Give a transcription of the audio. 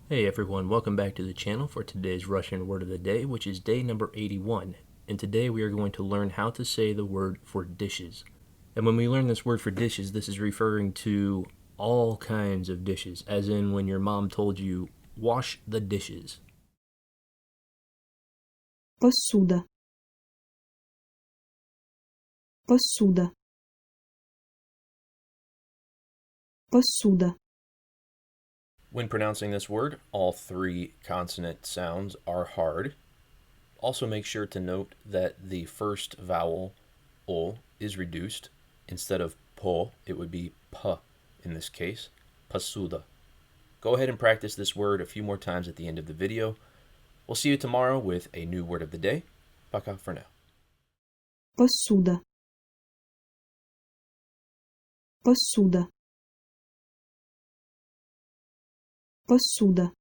Hey everyone, welcome back to the channel for today's Russian word of the day, which is day number 81. And today we are going to learn how to say the word for dishes. And when we learn this word for dishes, this is referring to all kinds of dishes, as in when your mom told you, wash the dishes. Посуда. Посуда. Посуда. When pronouncing this word, all three consonant sounds are hard. Also make sure to note that the first vowel, o, is reduced. Instead of po, it would be p in this case, pasuda. Go ahead and practice this word a few more times at the end of the video. We'll see you tomorrow with a new word of the day. Пока for now. Посуда. Посуда. Посуда.